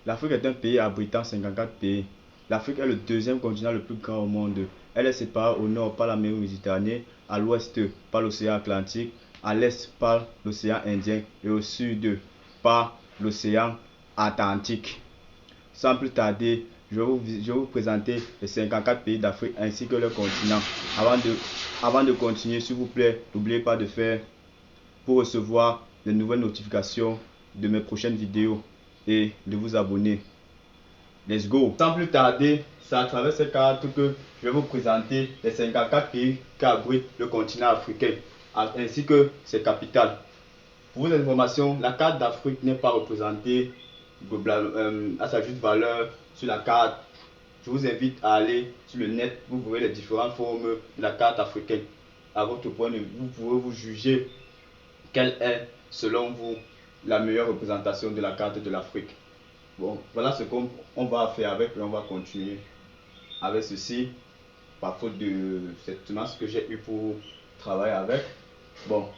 L'Afrique est un pays abritant 54 pays. L'Afrique est le deuxième continent le plus grand au monde. Elle est séparée au nord par la mer Méditerranée, à l'ouest par l'océan Atlantique, à l'est par l'océan Indien et au sud par l'océan Atlantique. Sans plus tarder, je vais vous présenter les 54 pays d'Afrique ainsi que leurs continents. Avant de continuer, s'il vous plaît, n'oubliez pas de faire pour recevoir les nouvelles notifications de mes prochaines vidéos et de vous abonner. Let's go! Sans plus tarder, c'est à travers cette carte que je vais vous présenter les 54 pays qui abritent le continent africain ainsi que ses capitales. Pour vos informations, la carte d'Afrique n'est pas représentée à sa juste valeur sur la carte. Je vous invite à aller sur le net, vous verrez les différentes formes de la carte africaine. À votre point de vue, vous pouvez vous juger quelle est, selon vous, la meilleure représentation de la carte de l'Afrique. Bon, voilà ce qu'on va faire avec et on va continuer avec ceci. Par faute de cette semence que j'ai eu pour travailler avec. Bon,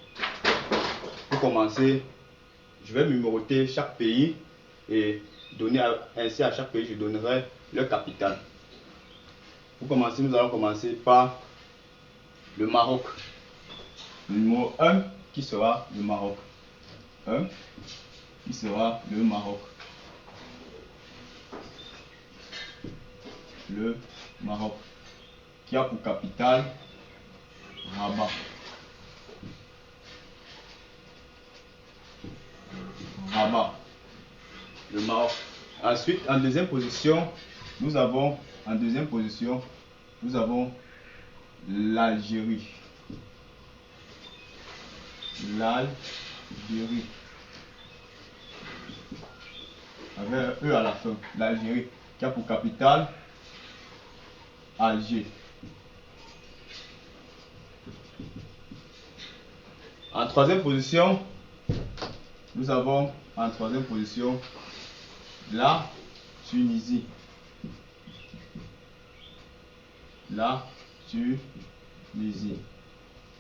pour commencer, je vais numéroter chaque pays et donner ainsi à chaque pays, je donnerai leur capitale. Pour commencer, nous allons commencer par le Maroc. Le numéro 1 qui sera le Maroc. 1 qui sera le Maroc. Le Maroc qui a pour capitale Rabat. Rabat. Le Maroc. Ensuite, en deuxième position, nous avons l'Algérie. L'Algérie. Avec un E à la fin. L'Algérie qui a pour capitale Alger. En troisième position, nous avons la Tunisie. La Tunisie.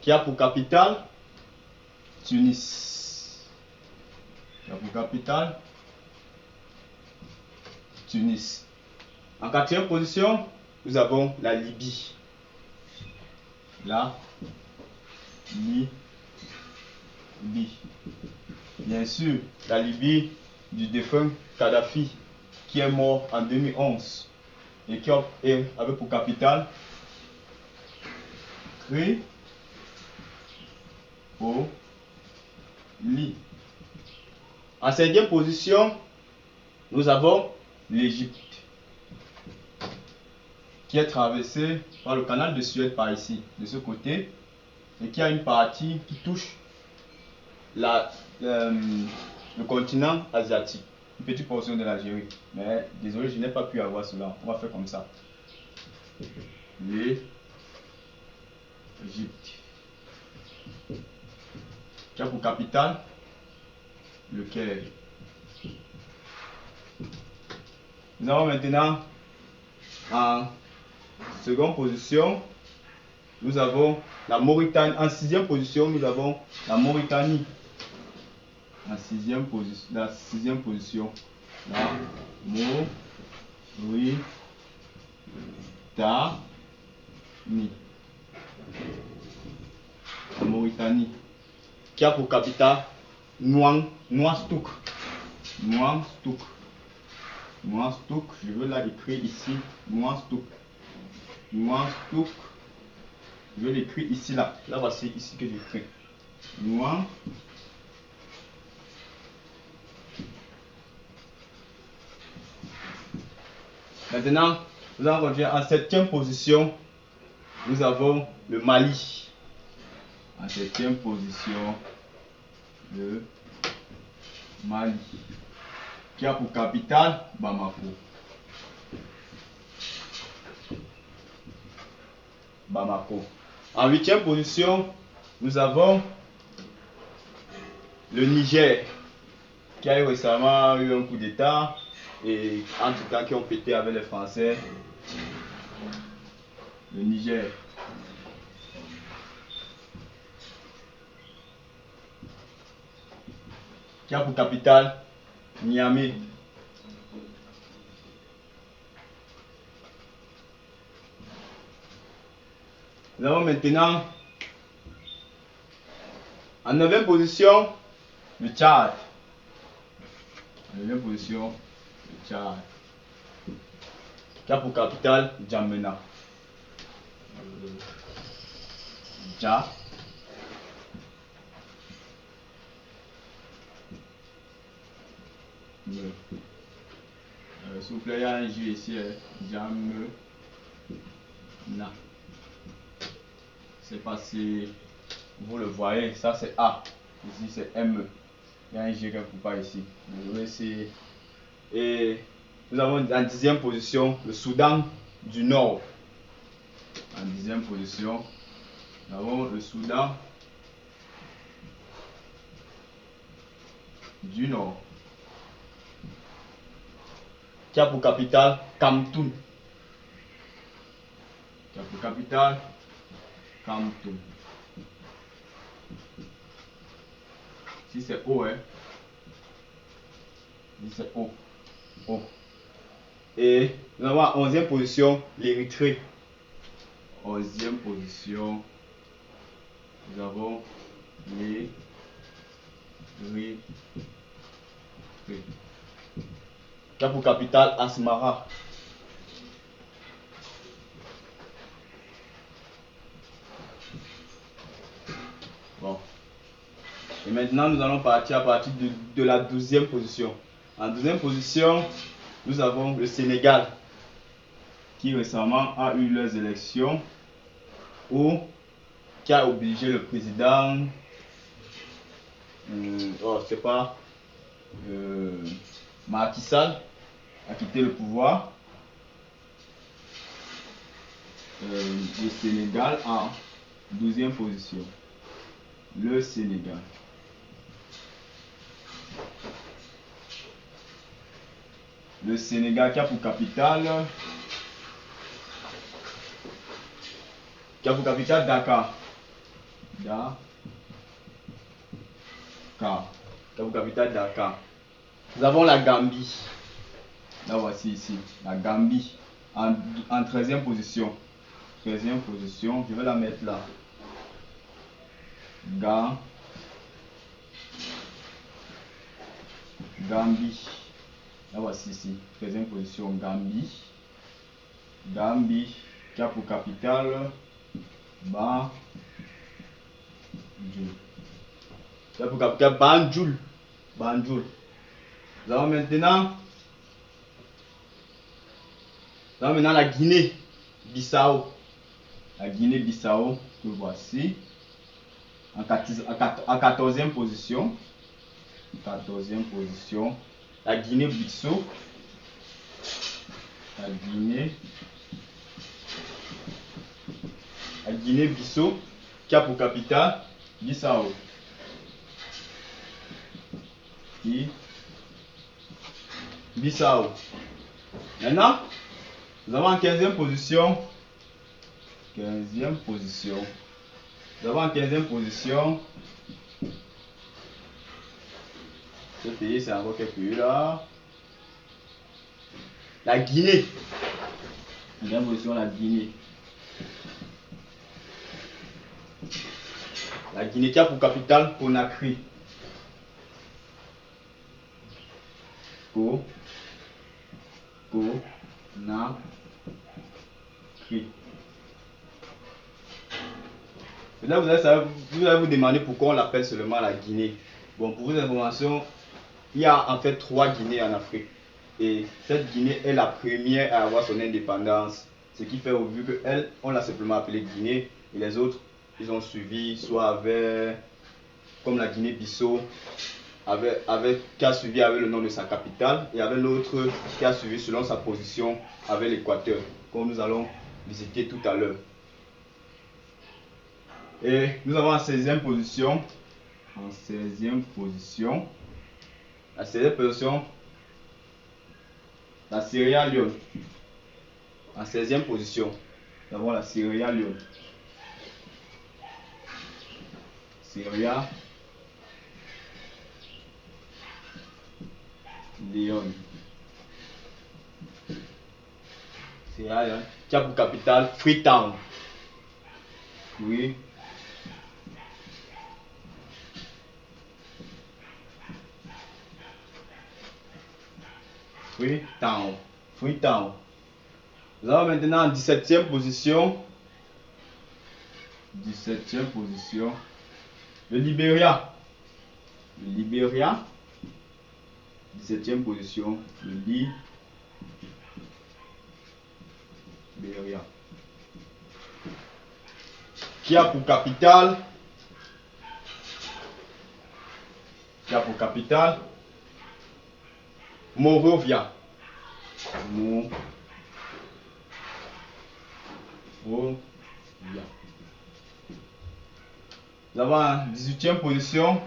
Qui a pour capitale Tunis. Qui a pour capitale Tunis. En quatrième position, nous avons la Libye. La Libye. Bien sûr, la Libye du défunt Kadhafi qui est mort en 2011 et qui avait pour capitale Tripoli. En cinquième position, nous avons l'Égypte qui est traversée par le canal de Suez par ici, de ce côté, et qui a une partie qui touche le continent asiatique, une petite portion de l'Algérie. Mais désolé, je n'ai pas pu avoir cela. On va faire comme ça. L'Égypte qui a pour capitale le Caire. Nous avons maintenant en seconde position, nous avons la Mauritanie. En sixième position, nous avons la Mauritanie. La sixième position, la Mauritanie, qui a pour capitale Nouakchott. Nouakchott, je veux la écrire ici. Nouakchott. Je vais l'écrire ici, là. Là, voici ici que j'écris. Maintenant, nous allons continuer. En septième position, nous avons le Mali. En septième position, le Mali, qui a pour capitale Bamako. En huitième position, nous avons le Niger, qui a récemment eu un coup d'état et entre temps qui ont pété avec les Français. Le Niger. Qui a pour capitale Niamey. Nous avons maintenant en 9e position le Tchad. En 9e position le Tchad. Qui a pour capitale Djamena. Dja. S'il vous plaît, il y a un J ici. Djamena. Je ne sais pas si vous le voyez. Ça c'est A. Ici c'est M. Il y a un G quelque part ici. Et nous avons en 10e position le Soudan du Nord. En 10e position, nous avons le Soudan du Nord, qui a pour capitale Khartoum. Qui a pour capitale Khartoum. Si c'est O, hein. Si c'est O. O. Et nous avons en 11e position l'Érythrée. 11e position, nous avons l'Érythrée. Qui a pour capitale Asmara. Bon. Et maintenant, nous allons partir à partir de la 12e position. En 12e position, nous avons le Sénégal, qui récemment a eu leurs élections, ou qui a obligé le président, Macky Sall, à quitter le pouvoir. Le Sénégal en 12e position. Le Sénégal. Le Sénégal qui a pour capitale Dakar. Dakar. Qui a pour capitale Dakar. Nous avons la Gambie. Là voici ici. La Gambie en 13e position. 13e position. Je vais la mettre là. Gambie. Là voici ici. 13e position. Gambie. Gambie qui a pour capitale Banjul. Qui a pour capitale Banjul. Banjul. Nous avons maintenant la Guinée-Bissau. La Guinée-Bissau que voici en 14e position. 14e position. La Guinée-Bissau. La Guinée-Bissau qui a pour capitale Bissau. Bissau. Maintenant, nous avons en 15e position. 15e position. Nous avons en 15e position. Ce pays, c'est encore quelques pays là. La Guinée. 15e position, la Guinée. La Guinée qui a pour capitale Conakry. Conakry. Et là, vous allez vous demander pourquoi on l'appelle seulement la Guinée. Bon, pour vos informations, il y a en fait 3 Guinées en Afrique. Et cette Guinée est la première à avoir son indépendance. Ce qui fait, au vu qu'elle, on l'a simplement appelée Guinée. Et les autres, ils ont suivi, soit avec, comme la Guinée-Bissau, qui a suivi avec le nom de sa capitale. Et avec l'autre qui a suivi selon sa position avec l'Équateur, comme nous allons visiter tout à l'heure. Et nous avons en 16e position. En 16e position. La 16e position. La Sierra Leone. En 16e position. Nous avons la Sierra Leone. Sierra Leone. Sierra Leone. Qui a pour capitale Freetown. Oui. Freetown. Freetown. Nous avons maintenant en 17e position. 17e position. Le Libéria. Le Libéria. 17e position. Le Libéria. Qui a pour capitale. Qui a pour capitale. Monrovia. Monrovia. Nous avons en 18e position.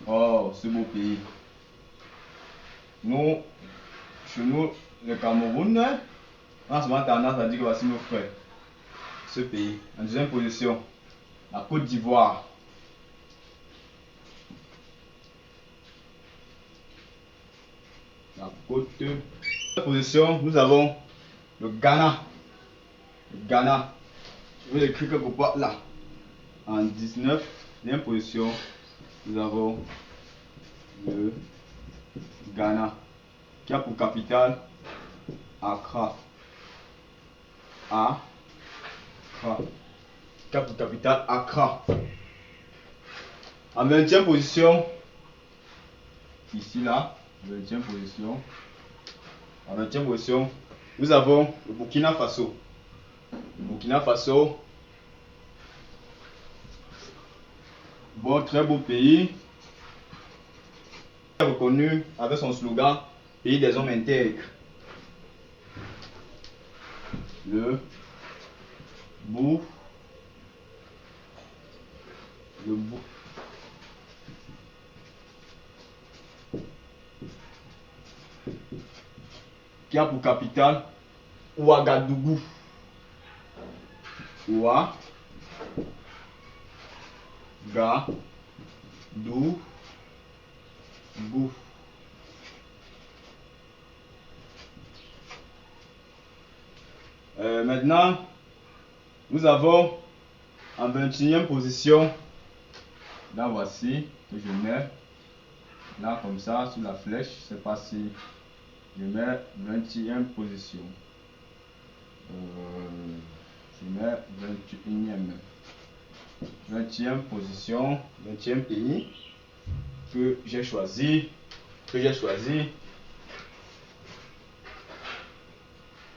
Oh, ce beau pays. Nous, chez nous, le Cameroun, on a souvent tendance à dire que voici nos frères. Ce pays. En 2e position, la Côte d'Ivoire. La Côte d'Ivoire. En 3e position, nous avons le Ghana. Le Ghana. Je vais l'écrire quelque part là. En 19e position, nous avons le Ghana, qui a pour capitale Accra. Accra. Qui a pour capitale Accra. En 20e position, ici là, 20e position. En 20e position, nous avons le Burkina Faso. Le Burkina Faso, bon, très beau pays, reconnu avec son slogan pays des hommes intègres. Le qui a pour capitale Ouagadougou. Ouagadougou. Maintenant, nous avons en 21e position, là voici, que je mets là comme ça sur la flèche, je ne sais pas si je mets 21e position. Je mets 20e position, 20e pays que j'ai choisi,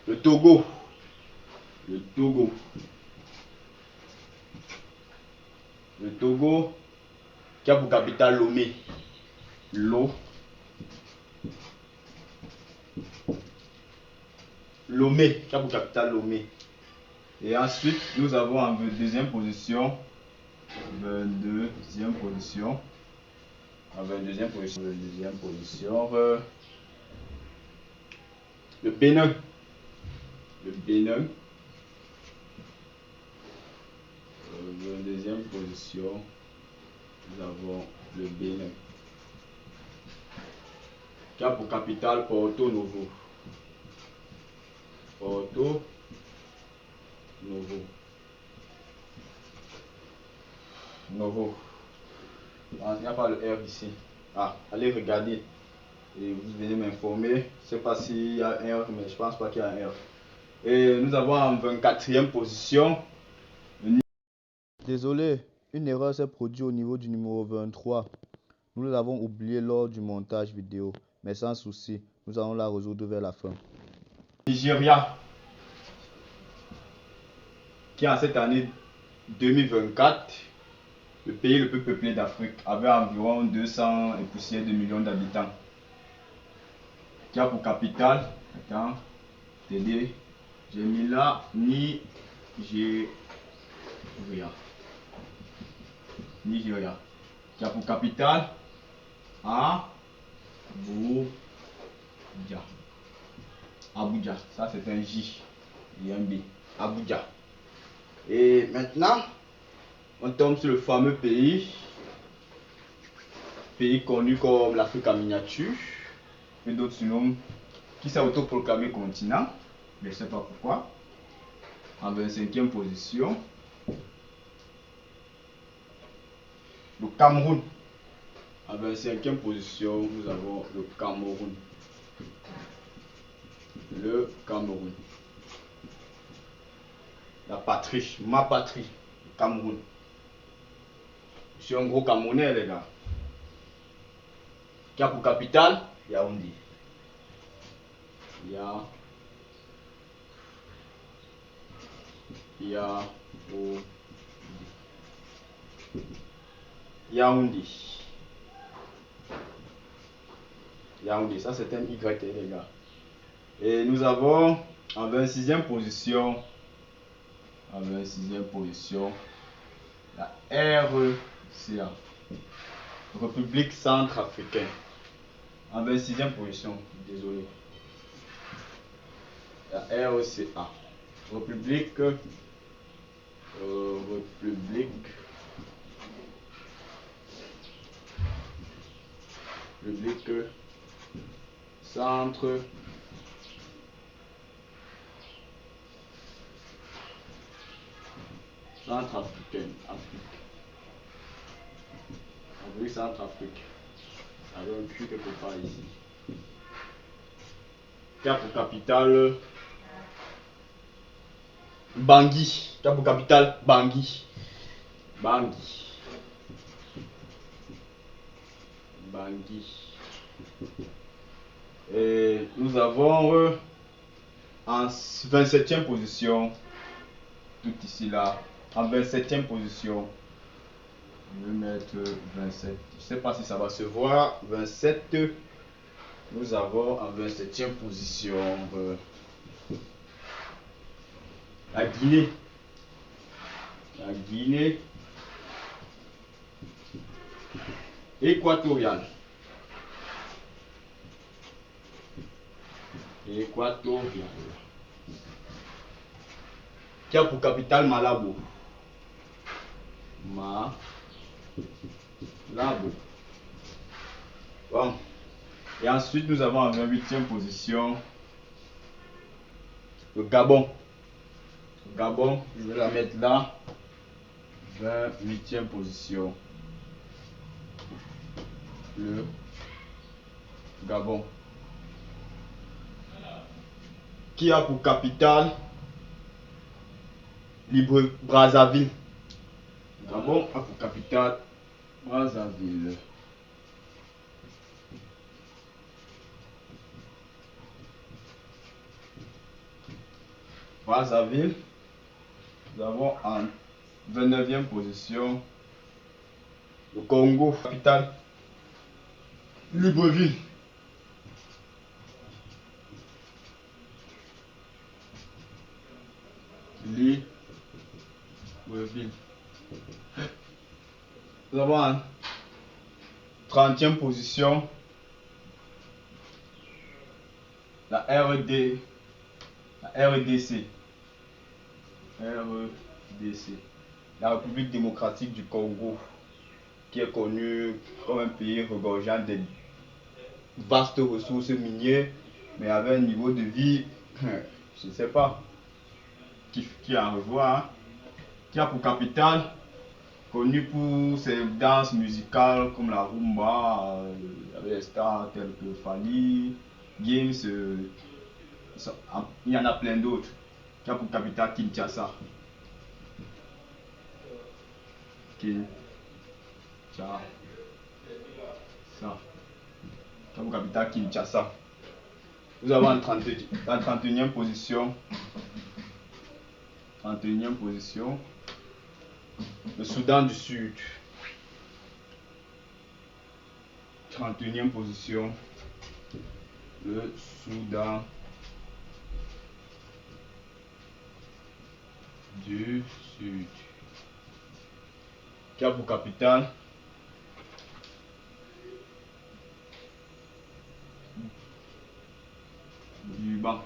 le Togo. Le Togo qui a pour capitale Lomé. Lomé qui a pour capitale Lomé. Et ensuite, nous avons en 22e position. 22e position. En 22e position. 22e position. Le Bénin. Le Bénin. 22e position. Nous avons le Bénin. Qui a pour capitale Porto Novo. Porto Novo. Ah, il n'y a pas le R ici. Ah, allez regarder. Et vous venez m'informer. Je ne sais pas s'il y a un R, mais je pense pas qu'il y a un R. Et nous avons en 24e position. Désolé, une erreur s'est produite au niveau du numéro 23. Nous l'avons oublié lors du montage vidéo, mais sans souci, nous allons la résoudre vers la fin. Nigeria, qui en cette année 2024, le pays le plus peuplé d'Afrique, avait environ 200 et poussière de millions d'habitants. Qui a pour capitale, attends, TD, j'ai mis là, Nigeria. Qui a pour capitale Abuja. Ça c'est un J et un B. Abuja. Et maintenant, on tombe sur le fameux pays connu comme l'Afrique en miniature, et d'autres surnomment, qui s'est autoproclamé continent, mais je ne sais pas pourquoi. En 25e position, le Cameroun. En 25e position, nous avons le Cameroun. Le Cameroun. La patrie, ma patrie, le Cameroun. Je suis un gros Camerounais, les gars. Qui a pour capitale Yaoundé. Yaoundé. Yaoundé, ça c'est un Y, les gars. Et nous avons en 26e position, la RCA, République centrafricaine. En 26e position, désolé. La RCA, République centrafricaine. Afrique. République Centrafrique. Avec un cul quelque part ici. Qui a pour capitale Bangui. Qui a pour capitale Bangui. Et nous avons en 27e position, tout ici là, en 27e position, je vais mettre 27, je sais pas si ça va se voir, 27, nous avons en 27e position la Guinée équatoriale. Qui a pour capitale Malabo. Bon. Et ensuite nous avons en 28e position le Gabon. Je vais la mettre là. 28e position. Le Gabon. Qui a pour capitale Brazzaville. Gabon a pour capitale Brazzaville. Nous avons en 29e position le Congo, capitale Libreville. Nous avons en 30e position la RDC, la République démocratique du Congo, qui est connue comme un pays regorgeant de vastes ressources minières, mais avec un niveau de vie, je ne sais pas, qui en revoit, hein, qui a pour capitale, connu pour ses danses musicales comme la rumba, avec des stars telles que Fali, Games, il y en a plein d'autres, qui a pour capitale Kinshasa. Comme capitale Kinshasa. Nous avons en 31e position. 31e position. Le Soudan du Sud. 31e position. Le Soudan du Sud. Qui a pour capitale Duban,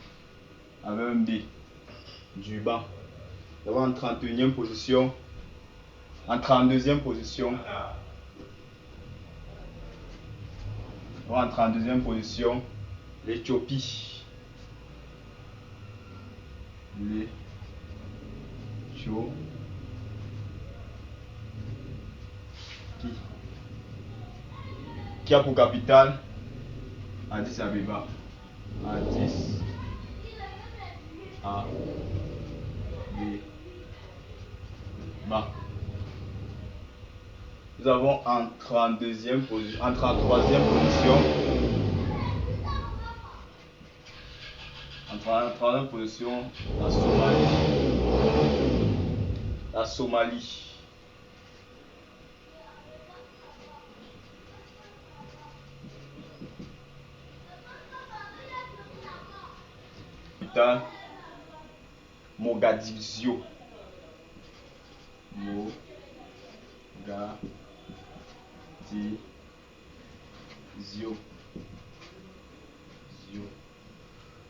avec un B. Duban. Nous avons en 31e position. En 32e position. Nous avons en 32e position l'Éthiopie. qui a pour capitale Addis Abeba. Addis Abeba. Nous avons en 32e position, en 33e position, en 33e position, la Somalie. La Somalie. Putain, Mogadiscio.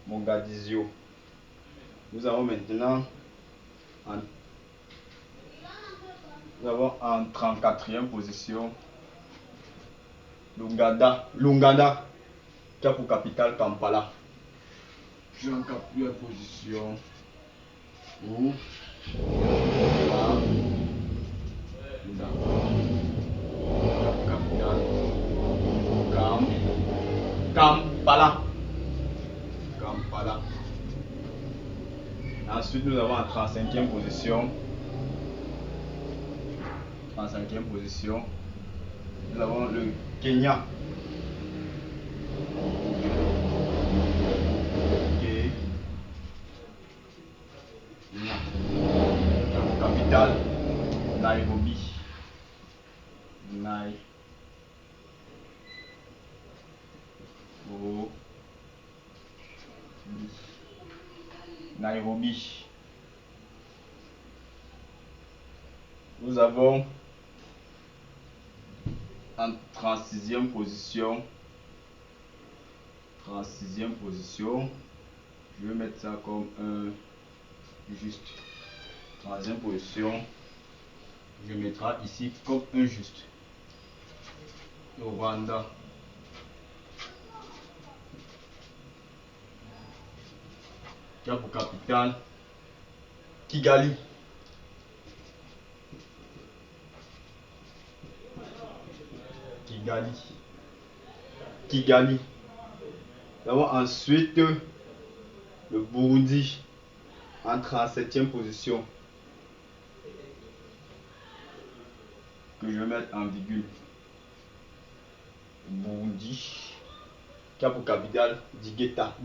Mogadiscio. Nous avons maintenant en 34e position l'Ouganda qui a pour capitale Kampala. Je suis en 4e position où Kampala. Ensuite, nous avons en 35e position. 35e position. Nous avons le Kenya. Capitale Nairobi. Nairobi. Nous avons en 36e position. 36e position. Je vais mettre ça comme un juste. 36e position. Je mettrai ici comme un juste. Le Rwanda. Qui a pour capitale Kigali. Kigali. Nous avons ensuite le Burundi en 37e position. Que je vais mettre en virgule. Burundi. Qui a pour capitale Dikeka.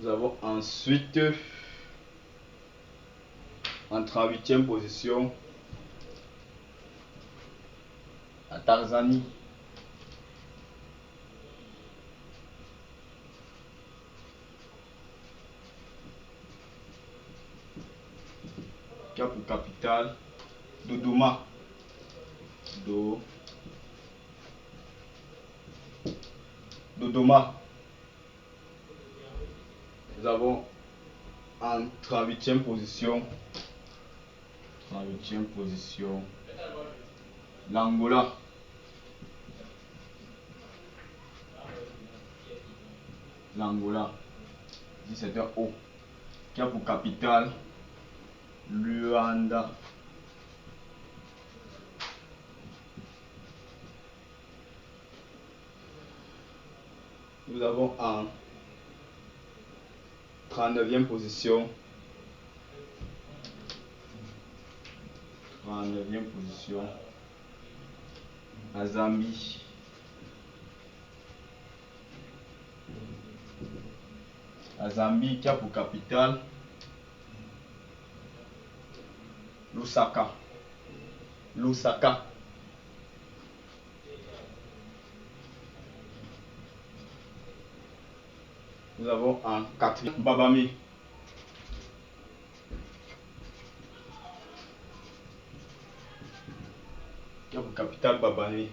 Nous avons ensuite en 38e position la Tanzanie. Qui a pour capitale Dodoma. Dodoma. Nous avons en 38e position. 38e position. L'Angola. L'Angola. 17h haut. Qui a pour capitale Luanda. Nous avons en 39e position. 39e position. La Zambie. La Zambie qui a pour capitale Lusaka. Nous avons en 4e Babami. Qui a pour capitale Babami.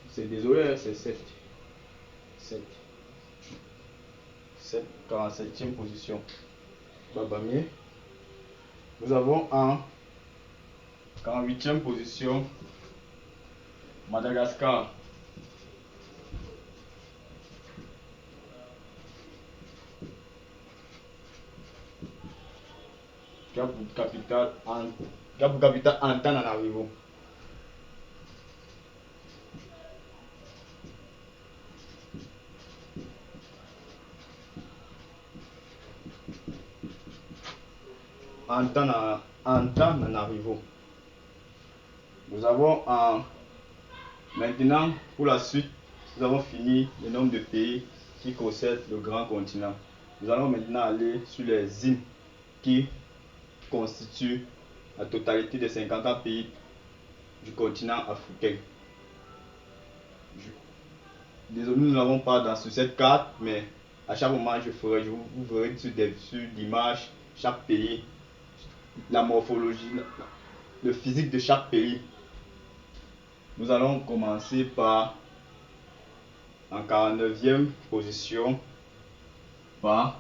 C'est désolé, c'est 7. 7. 47e position. Babamier. Nous avons en 48e position Madagascar. Qui a pour capitale Antananarivo. Antananarivo. Nous avons maintenant, pour la suite, nous avons fini le nombre de pays qui possèdent le grand continent. Nous allons maintenant aller sur les îles qui constituent la totalité des 54 pays du continent africain. Désolé, nous n'avons pas sur cette carte, mais à chaque moment vous verrez sur l'image chaque pays, la morphologie, le physique de chaque pays. Nous allons commencer par en 49e position par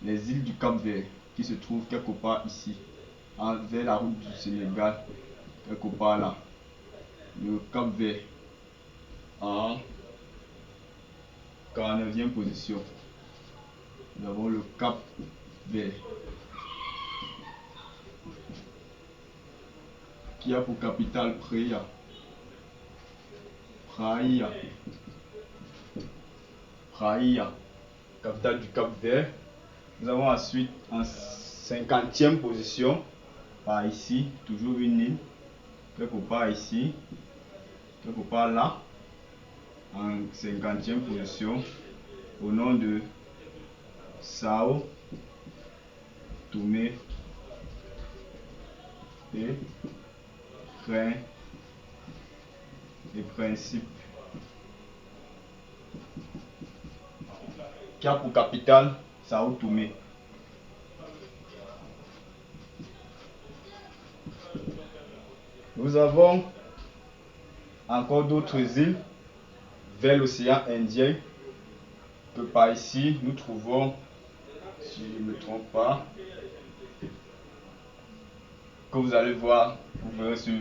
les îles du Cap-Vert qui se trouvent quelque part ici, vers la route du Sénégal, quelque part là. Le Cap-Vert en 49e position. Nous avons le Cap-Vert qui a pour capitale Praia. Praia, capitale du Cap-Vert. Nous avons ensuite en 50e position, par ici, toujours une île, quelque part ici, quelque part là, en 50e position, au nom de Sao Tomé et Principe, qui a pour capitale Sao Tomé. Nous avons encore d'autres îles vers l'océan Indien que par ici nous trouvons, si je ne me trompe pas, que vous allez voir, vous verrez sur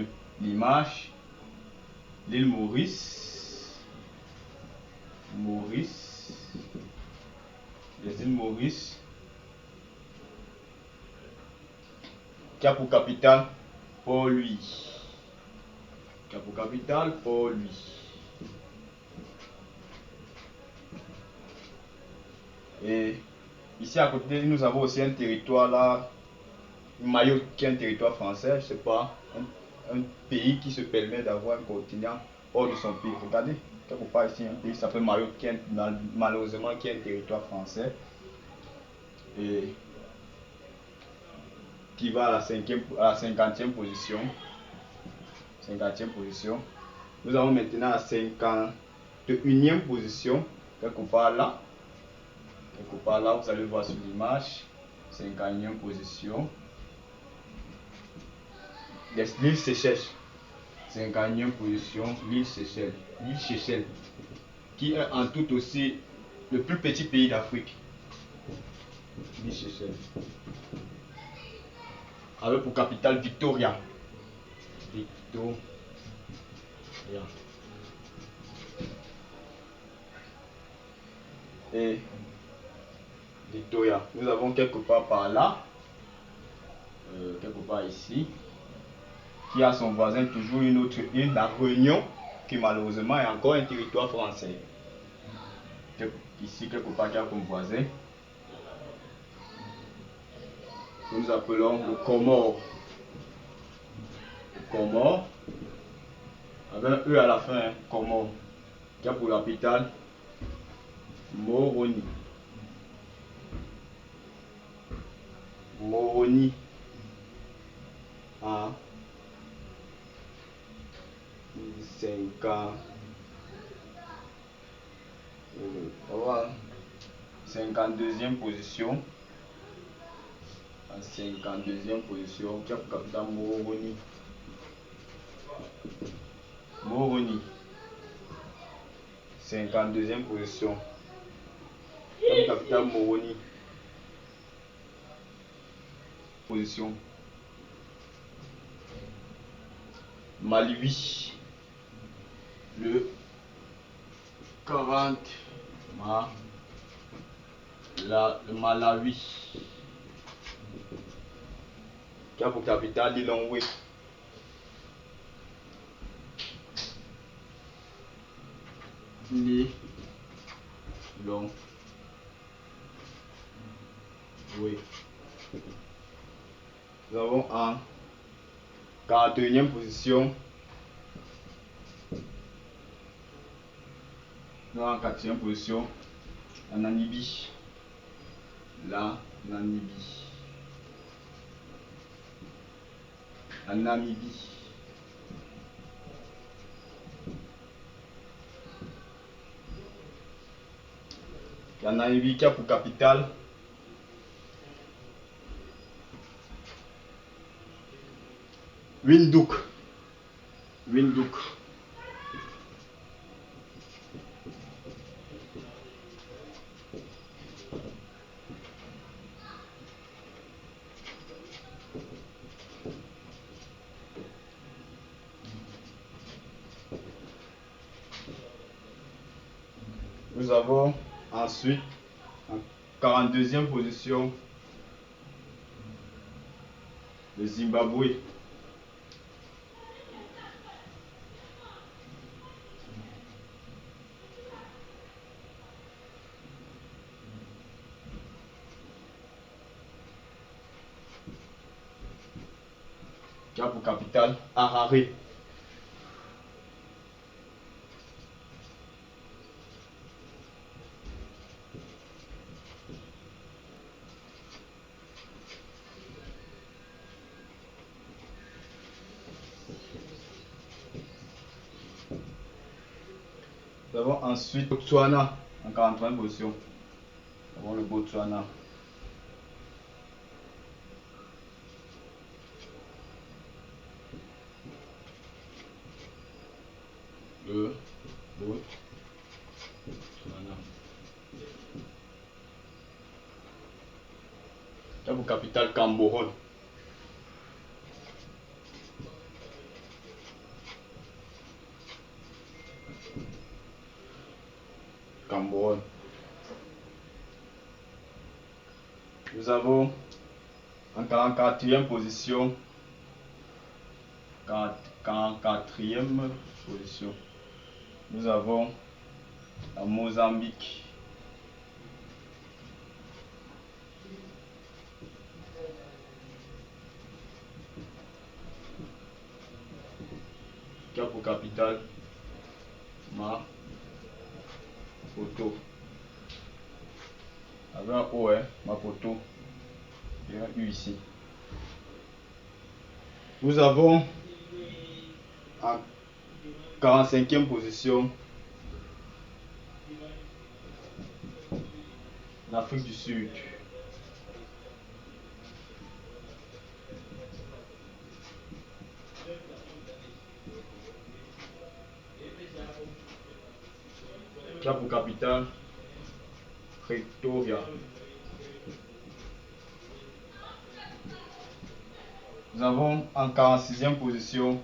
l'image, l'île Maurice, les îles Maurice, qui a pour capitale Port-Louis. Et ici à côté, nous avons aussi un territoire là, Mayotte, qui est un territoire français, je sais pas, un pays qui se permet d'avoir un continent hors de son pays. Regardez, quelque part ici, un pays qui s'appelle Mayotte, qui est malheureusement qui est un territoire français et qui va à la 50e position. 50e position. Nous avons maintenant la 51e position, quelque part là, vous allez voir sur l'image, 51e position. L'île Seychelles, 50e position, l'île Seychelles, qui est en tout aussi le plus petit pays d'Afrique. L'île Seychelles, avec pour capitale Victoria. Et Victoria, nous avons quelque part par là, quelque part ici, qui a son voisin toujours une autre île, la Réunion, qui malheureusement est encore un territoire français. Ici, quelque part, qui a comme voisin, nous appelons le Comore. Comore, avec un E à la fin, hein, Comore, qui a pour capitale Moroni. En 52e position. En 52e position, qui a pour capitale Moroni. 52e position. Cap Capital Moroni. Position. Maliwi. Le 40. Le Malawi. Cap Capital Lilongwe. Lilongwe. Nous avons en 41e position. Nous avons en 4e position la Namibie. La Namibie. La Namibie. La Namibie qui a pour capitale Windhoek. Windhoek. Nous avons ensuite en 42e position le Zimbabwe. Qui a pour capitale Harare. Nous avons ensuite Botswana en 43e position. Nous avons le Botswana. Le Botswana. Qui a pour capitale Gaborone. Gaborone. Nous avons en 44e position. 44e position. Nous avons la Mozambique. Qui a pour capitale Maputo. Avec un O, Maputo. Et un U ici. Nous avons en 45e position l'Afrique du Sud. Qui a pour capitale Pretoria. Nous avons en 46e position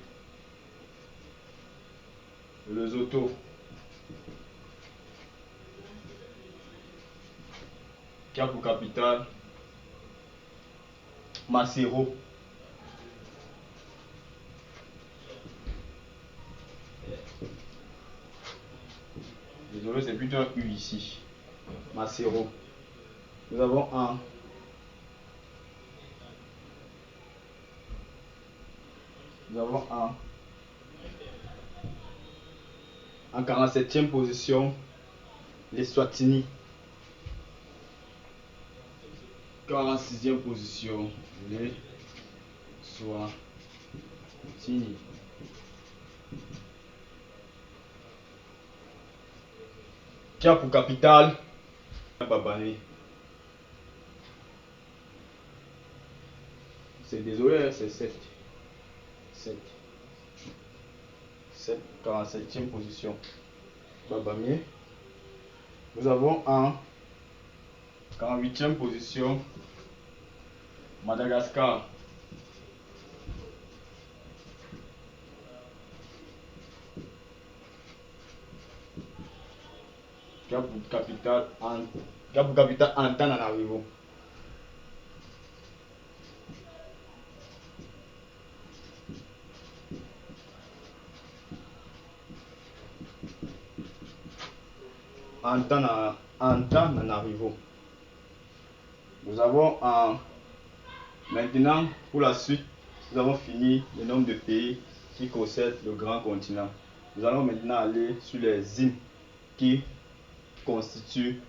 le Lesotho. Qui a pour capitale Maseru. Désolé, c'est plutôt un U ici. Maseru. Nous avons en 47e position l'Eswatini. 46e position l'Eswatini. Qui a pour capitale Babani. C'est désolé, c'est 7. 47e position. Babamier. Nous avons en 48e position Madagascar. Qui a pour capitale Antananarivo. Antananarivo. Nous avons maintenant, pour la suite, nous avons fini le nombre de pays qui possèdent le grand continent. Nous allons maintenant aller sur les îles qui constituent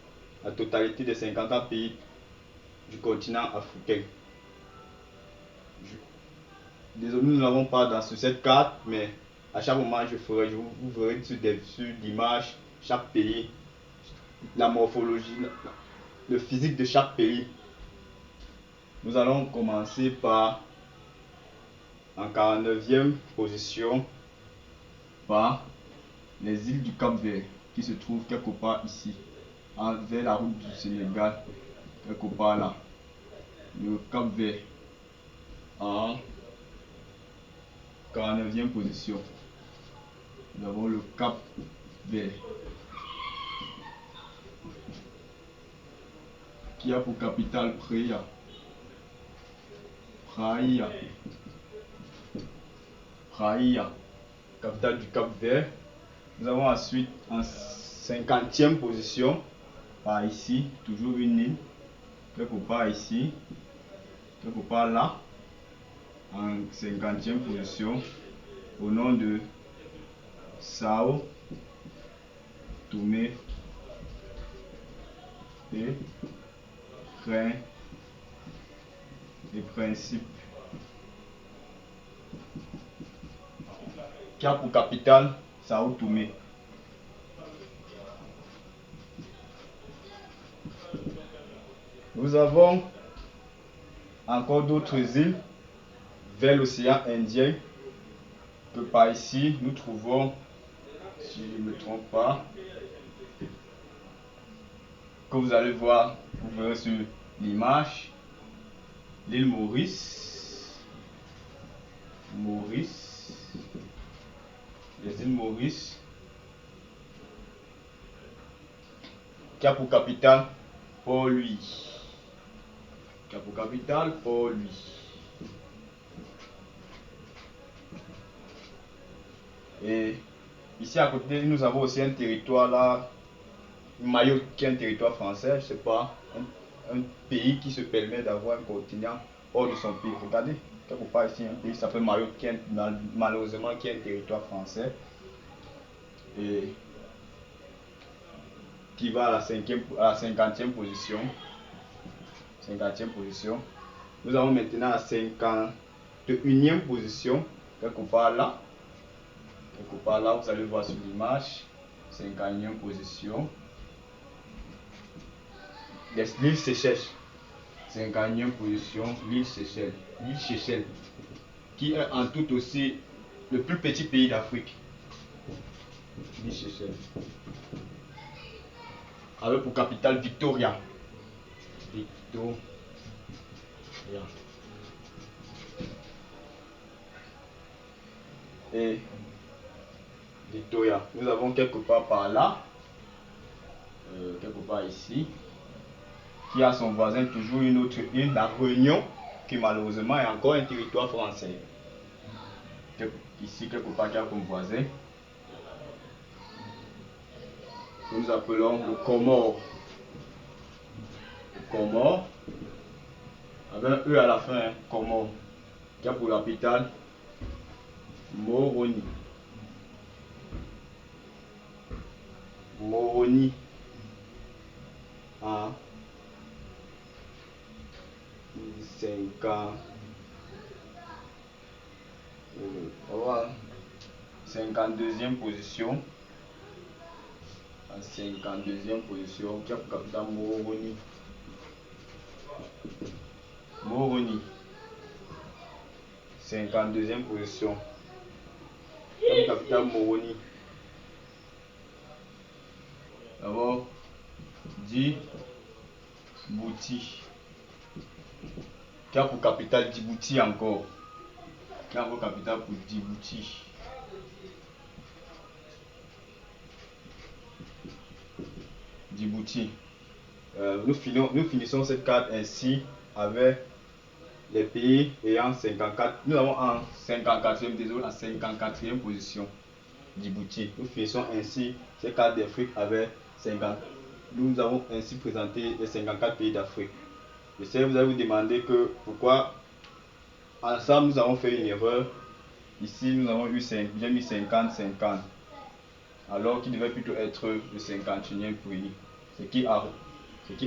la totalité des 54 pays du continent africain. Désolé, nous n'avons pas sur cette carte, mais à chaque moment, vous verrez sur l'image chaque pays, la morphologie, le physique de chaque pays. Nous allons commencer par, en 49e position, par les îles du Cap-Vert, qui se trouvent quelque part ici, vers la route du Sénégal, quelque part là. Le Cap-Vert, en 49e position. Nous avons le Cap-Vert, qui a pour capitale Praia. Praia, capitale du Cap-Vert. Nous avons ensuite en 50e position, par ici, toujours une île, quelque part ici, quelque part là, en 50e position, au nom de Sao Tomé et Principe, qui a pour capitale Sao Tomé. Nous avons encore d'autres îles vers l'océan Indien, que par ici nous trouvons, si je ne me trompe pas, que vous allez voir, vous verrez sur l'image, l'île Maurice, les îles Maurice, qui a pour capitale Port-Louis. Et ici à côté, nous avons aussi un territoire là, Mayotte, qui est un territoire français, je sais pas, un pays qui se permet d'avoir un continent hors de son pays. Regardez, quelque part ici, un pays qui s'appelle Mayotte, qui est malheureusement qui est un territoire français, et qui va à la 50e position. 50e position. Nous avons maintenant la 51e position, quelque part là, vous allez voir sur l'image, 51e position. L'île Seychelles, 50e position, l'île Seychelles, qui est en tout aussi le plus petit pays d'Afrique. L'île Seychelles, avec pour capitale Victoria. Et Victoria, nous avons quelque part par là, quelque part ici, qui a son voisin toujours une autre île, la Réunion, qui malheureusement est encore un territoire français. Ici, quelque part, qui a comme voisin, nous appelons le Comore. Avec un E à la fin, hein, Comore, qui a pour capitale Moroni. En 52e position. En 52e position, qui a pour capitale Moroni. 52e position. Qui a pour capitale Moroni. D'abord, Djibouti. Qui a pour capitale Djibouti encore. Qui a pour capitale pour Djibouti. Djibouti. Nous finissons cette carte ainsi avec les pays ayant 54. Nous avons en 54e, désolé, en 54e position Djibouti. Nous finissons ainsi cette carte d'Afrique avec 50. Nous avons ainsi présenté les 54 pays d'Afrique. Je sais, vous allez vous demander que pourquoi ensemble nous avons fait une erreur. Ici nous avons eu j'ai mis 50-50 alors qu'il devait plutôt être le 51e pays, ce qui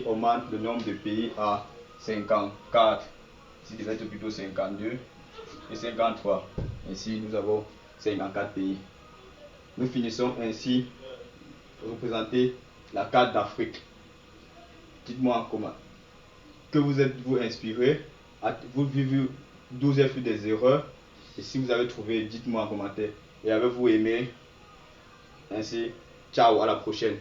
augmente le nombre de pays à 54. Ici devait être plutôt 52 et 53. Ici nous avons 54 pays. Nous finissons ainsi de représenter la carte d'Afrique. Dites-moi comment. Que vous êtes-vous inspiré? Vous vivez d'où vous avez fait des erreurs? Et si vous avez trouvé, dites-moi en commentaire. Et avez-vous aimé? Ainsi, ciao, à la prochaine.